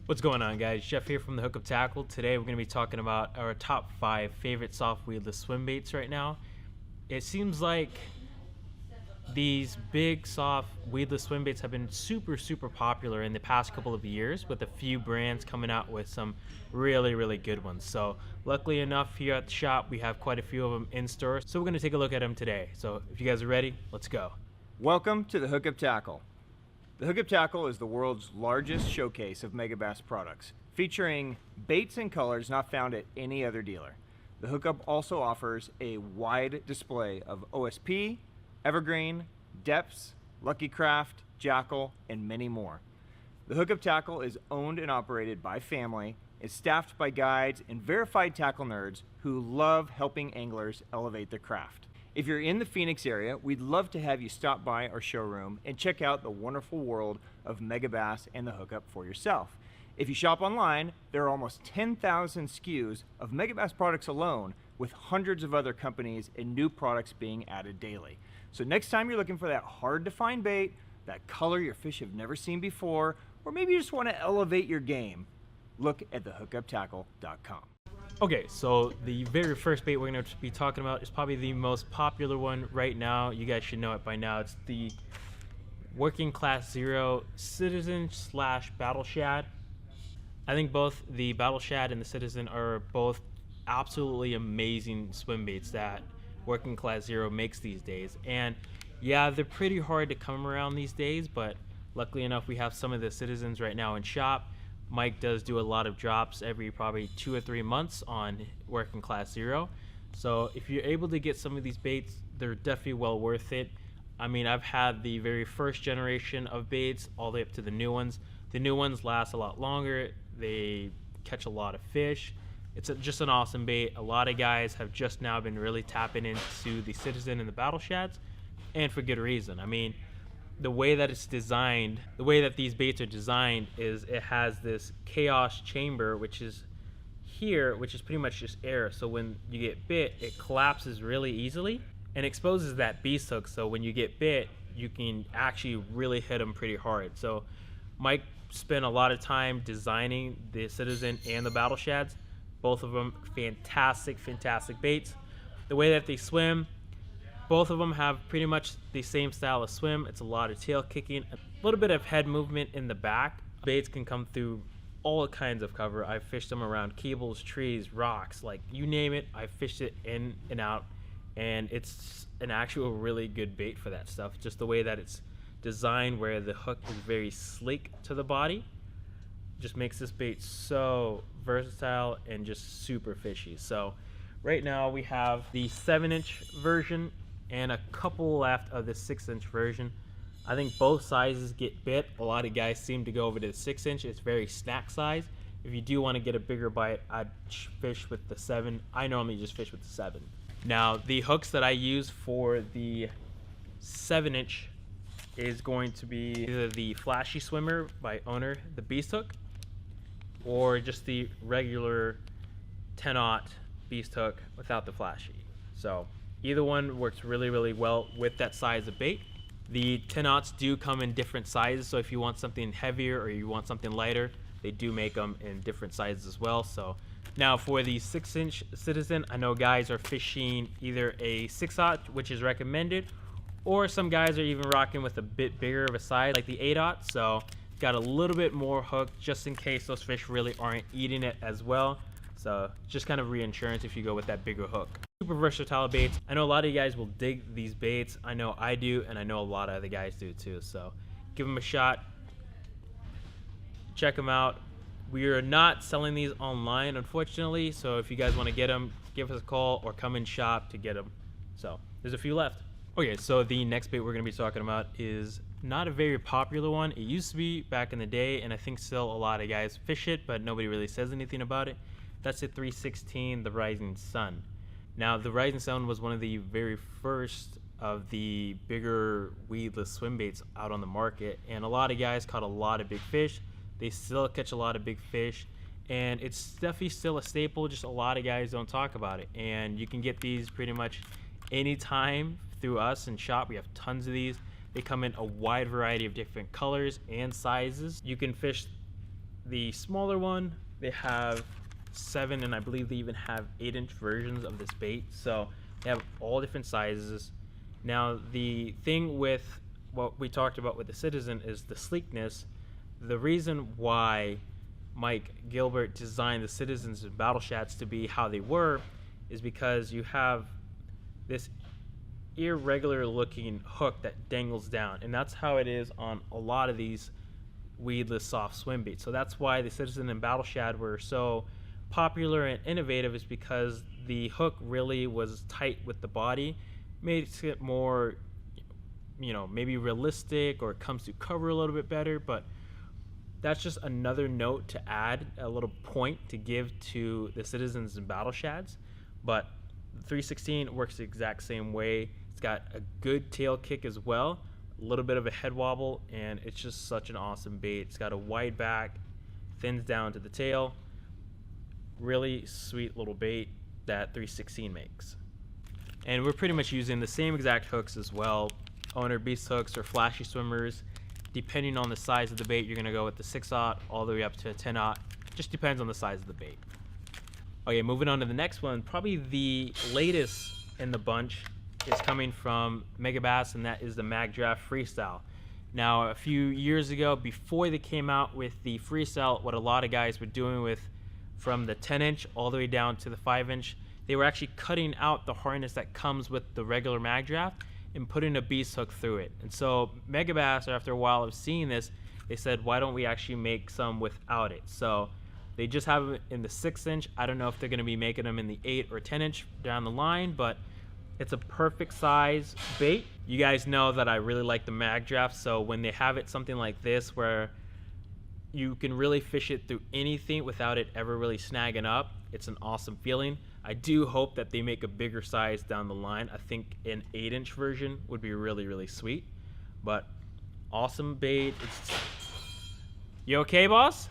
What's going on, guys? Geoff here from the Hookup Tackle. Today we're going to be talking about our top 5 favorite soft weedless swim baits right now. It seems like these big soft weedless swim baits have been super popular in the past couple of years, with a few brands coming out with some really good ones. So luckily enough, here at the shop we have quite a few of them in store, so we're going to take a look at them today. So if you guys are ready, let's go. Welcome to the Hookup Tackle. The Hookup Tackle is the world's largest showcase of Megabass products, featuring baits and colors not found at any other dealer. The Hookup also offers a wide display of OSP, Evergreen, Depths, Lucky Craft, Jackal, and many more. The Hookup Tackle is owned and operated by family, is staffed by guides and verified tackle nerds who love helping anglers elevate their craft. If you're in the Phoenix area, we'd love to have you stop by our showroom and check out the wonderful world of Megabass and the Hookup for yourself. If you shop online, there are almost 10,000 SKUs of Megabass products alone, with hundreds of other companies and new products being added daily. So next time you're looking for that hard to find bait, that color your fish have never seen before, or maybe you just want to elevate your game, look at thehookuptackle.com. Okay, so the very first bait we're going to be talking about is probably the most popular one right now. You guys should know it by now. It's the Working Class Zero Citizen / Battle Shad. I think both the Battle Shad and the Citizen are both absolutely amazing swim baits that Working Class Zero makes these days. And yeah, they're pretty hard to come around these days, but luckily enough we have some of the Citizens right now in shop. Mike does do a lot of drops every probably 2 or 3 months on Working Class Zero. So if you're able to get some of these baits, they're definitely well worth it. I mean, I've had the very first generation of baits all the way up to the new ones. The new ones last a lot longer. They catch a lot of fish. It's just an awesome bait. A lot of guys have just now been really tapping into the Citizen and the Battle Shads, and for good reason. I mean, the way that it's designed, the way that these baits are designed, is it has this chaos chamber, which is here, which is pretty much just air. So when you get bit, it collapses really easily and exposes that beast hook. So when you get bit, you can actually really hit them pretty hard. So Mike spent a lot of time designing the Citizen and the Battle Shads. Both of them fantastic baits. The way that they swim, both of them have pretty much the same style of swim. It's a lot of tail kicking, a little bit of head movement in the back. Baits can come through all kinds of cover. I've fished them around cables, trees, rocks, like you name it. I fished it in and out, and it's an actual really good bait for that stuff. Just the way that it's designed, where the hook is very sleek to the body, just makes this bait so versatile and just super fishy. So right now we have the 7-inch version and a couple left of the 6-inch version. I think both sizes get bit. A lot of guys seem to go over to the 6-inch. It's very snack size. If you do want to get a bigger bite, I'd fish with the 7. I normally just fish with the 7. Now, the hooks that I use for the 7-inch is going to be either the Flashy Swimmer by Owner, the Beast Hook, or just the regular 10-aught Beast Hook without the flashy. So either one works really well with that size of bait. The 10-aughts do come in different sizes, so if you want something heavier or you want something lighter, they do make them in different sizes as well. So now for the 6-inch Citizen, I know guys are fishing either a 6-aught, which is recommended, or some guys are even rocking with a bit bigger of a size like the 8-aught. So got a little bit more hook just in case those fish really aren't eating it as well. So just kind of reinsurance if you go with that bigger hook. Super versatile baits. I know a lot of you guys will dig these baits. I know I do, and I know a lot of other guys do too. So give them a shot. Check them out. We are not selling these online, unfortunately. So if you guys want to get them, give us a call or come in shop to get them. So there's a few left. Okay, so the next bait we're going to be talking about is not a very popular one. It used to be back in the day, and I think still a lot of guys fish it, but nobody really says anything about it. That's the 316, the Rising Sun. Now, the Rising Sun was one of the very first of the bigger weedless swim baits out on the market, and a lot of guys caught a lot of big fish. They still catch a lot of big fish, and it's definitely still a staple, just a lot of guys don't talk about it. And you can get these pretty much anytime through us in shop. We have tons of these. They come in a wide variety of different colors and sizes. You can fish the smaller one, they have 7, and I believe they even have 8-inch versions of this bait. So they have all different sizes. Now the thing with what we talked about with the Citizen is the sleekness. The reason why Mike Gilbert designed the Citizens and Battle Shads to be how they were is because you have this irregular looking hook that dangles down, and that's how it is on a lot of these weedless soft swim baits. So that's why the Citizen and Battle Shad were so popular and innovative, is because the hook really was tight with the body, makes it more, maybe realistic, or it comes to cover a little bit better. But that's just another note to add, a little point to give to the Citizens and Battle Shads. But 316 works the exact same way. It's got a good tail kick as well, a little bit of a head wobble, and it's just such an awesome bait. It's got a wide back, thins down to the tail. Really sweet little bait that 316 makes. And we're pretty much using the same exact hooks as well. Owner Beast hooks or flashy swimmers. Depending on the size of the bait, you're going to go with the 6/0 all the way up to a 10/0. Just depends on the size of the bait. Okay, moving on to the next one. Probably the latest in the bunch is coming from Megabass, and that is the MagDraft Freestyle. Now, a few years ago, before they came out with the Freestyle, what a lot of guys were doing with from the 10-inch all the way down to the 5-inch, they were actually cutting out the harness that comes with the regular MagDraft and putting a beast hook through it. And so Megabass, after a while of seeing this, they said, why don't we actually make some without it? So they just have them in the 6-inch. I don't know if they're going to be making them in the 8 or 10-inch down the line, but it's a perfect size bait. You guys know that I really like the MagDraft, so when they have it something like this where you can really fish it through anything without it ever really snagging up, it's an awesome feeling. I do hope that they make a bigger size down the line. I think an 8-inch version would be really, really sweet. But awesome bait. You okay, boss?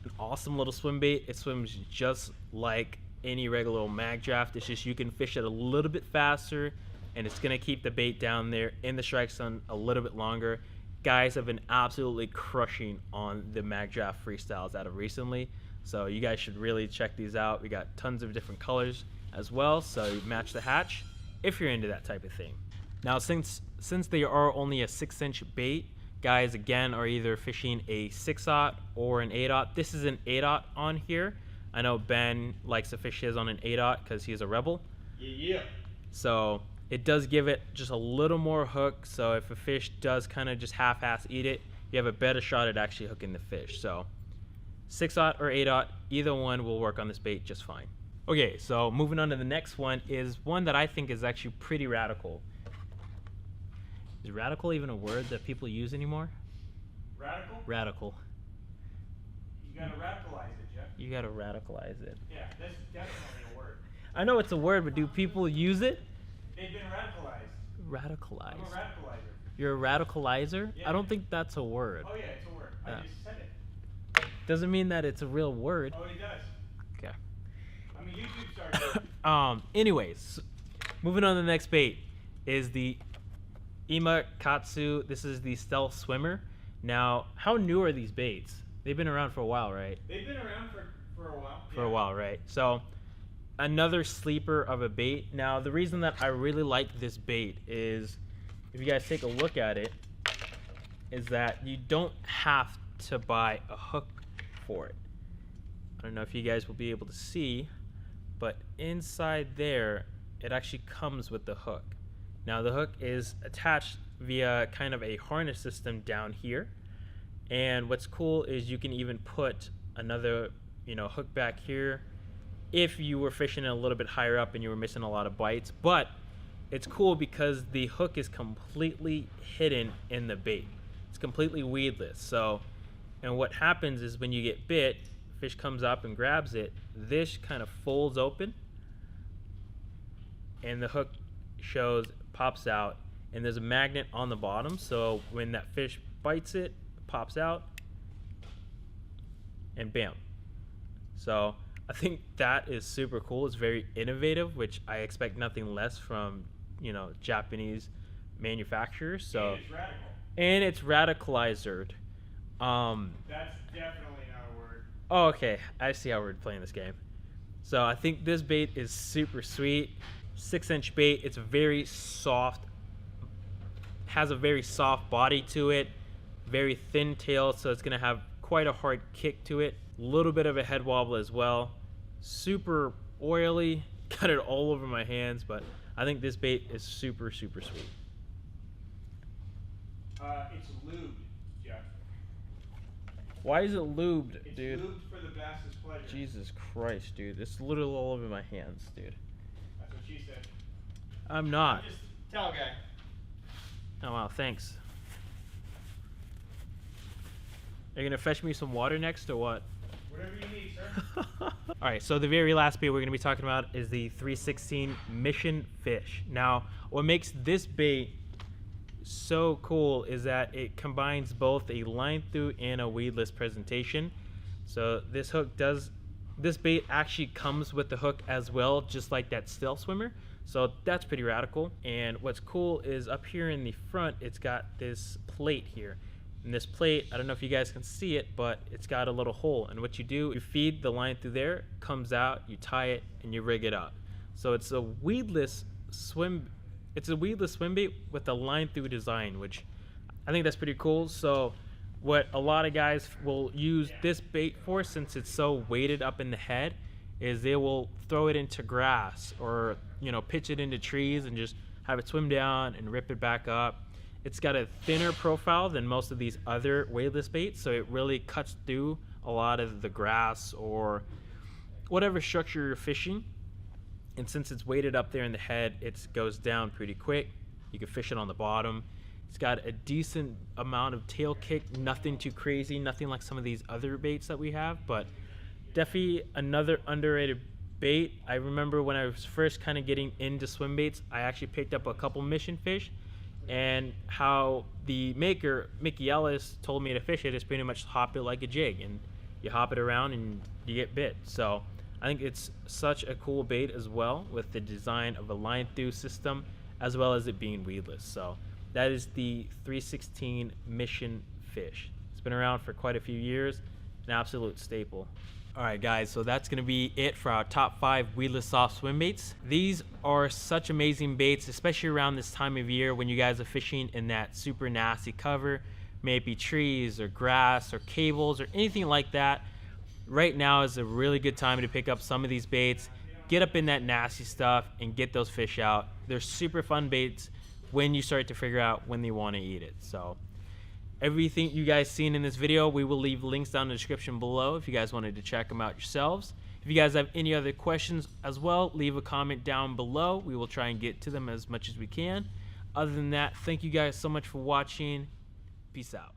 An awesome little swim bait. It swims just like any regular little MagDraft. It's just you can fish it a little bit faster, and it's gonna keep the bait down there in the strike zone a little bit longer. Guys have been absolutely crushing on the MagDraft Freestyles out of recently. So you guys should really check these out. We got tons of different colors as well, so you match the hatch if you're into that type of thing. Now, since they are only a 6-inch bait, guys again are either fishing a 6/0 or an 8/0. This is an 8/0 on here. I know Ben likes to fish his on an 8/0 because he's a rebel. Yeah. So it does give it just a little more hook. So if a fish does kind of just half-ass eat it, you have a better shot at actually hooking the fish. So 6/0 or 8/0, either one will work on this bait just fine. Okay, so moving on to the next one is one that I think is actually pretty radical. Is radical even a word that people use anymore? Radical? Radical. You gotta radicalize it, Jeff. You gotta radicalize it. Yeah, that's definitely a word. I know it's a word, but do people use it? They've been radicalized. Radicalize. I'm a radicalizer. You're a radicalizer? Yeah. I don't think that's a word. Oh yeah, it's a word. Yeah. I just said it. Doesn't mean that it's a real word. Oh, it does. Okay. I mean, YouTube started. Anyways, moving on to the next bait is the Imakatsu. This is the stealth swimmer. Now, how new are these baits? They've been around for a while, right? They've been around for a while. For a while, right? So, another sleeper of a bait. Now, the reason that I really like this bait is, if you guys take a look at it, is that you don't have to buy a hook for it. I don't know if you guys will be able to see, but inside there, it actually comes with the hook. Now, the hook is attached via kind of a harness system down here. And what's cool is you can even put another, hook back here if you were fishing a little bit higher up and you were missing a lot of bites. But it's cool because the hook is completely hidden in the bait. It's completely weedless. So, and what happens is when you get bit, fish comes up and grabs it, this kind of folds open and the hook pops out, and there's a magnet on the bottom, so when that fish bites it, it pops out and bam. So I think that is super cool. It's very innovative, which I expect nothing less from Japanese manufacturers. So It's radical. and it's radicalized. That's definitely not a word. Oh, okay. I see how we're playing this game. So I think this bait is super sweet. 6-inch bait. It's very soft. Has a very soft body to it. Very thin tail, so it's gonna have quite a hard kick to it. A little bit of a head wobble as well. Super oily. Got it all over my hands, but I think this bait is super, super sweet. It's lubed, Geoff. Why is it lubed, dude? It's lubed for the bass's pleasure. Jesus Christ, dude. It's literally all over my hands, dude. That's what she said. I'm not. I'm just towel guy. Oh, wow, thanks. Are you gonna fetch me some water next or what? Whatever you need, sir. All right, so the very last bait we're gonna be talking about is the 316 Mission Fish. Now, what makes this bait so cool is that it combines both a line through and a weedless presentation. So this bait actually comes with the hook as well, just like that stealth swimmer. So that's pretty radical. And what's cool is up here in the front, it's got this plate here. And this plate, I don't know if you guys can see it, but it's got a little hole. And what you do, you feed the line through there, comes out, you tie it, and you rig it up. So it's a weedless swim bait with a line through design, which I think that's pretty cool. So what a lot of guys will use this bait for, since it's so weighted up in the head, is they will throw it into grass or, you know, pitch it into trees and just have it swim down and rip it back up. It's got a thinner profile than most of these other weightless baits, so it really cuts through a lot of the grass or whatever structure you're fishing. And since it's weighted up there in the head, it goes down pretty quick. You can fish it on the bottom. It's got a decent amount of tail kick, nothing too crazy, nothing like some of these other baits that we have, but definitely another underrated bait. I remember when I was first kind of getting into swim baits, I actually picked up a couple mission fish, and how the maker, Mickey Ellis, told me to fish it is pretty much hop it like a jig, and you hop it around and you get bit. So I think it's such a cool bait as well, with the design of a line through system as well as it being weedless. So that is the 316 Mission Fish. It's been around for quite a few years, an absolute staple. All right, guys, so that's gonna be it for our top 5 weedless soft swim baits. These are such amazing baits, especially around this time of year when you guys are fishing in that super nasty cover, maybe trees or grass or cables or anything like that. Right now is a really good time to pick up some of these baits, get up in that nasty stuff and get those fish out. They're super fun baits when you start to figure out when they want to eat it. So everything you guys seen in this video, we will leave links down in the description below if you guys wanted to check them out yourselves. If you guys have any other questions as well, leave a comment down below. We will try and get to them as much as we can. Other than that, thank you guys so much for watching. Peace out.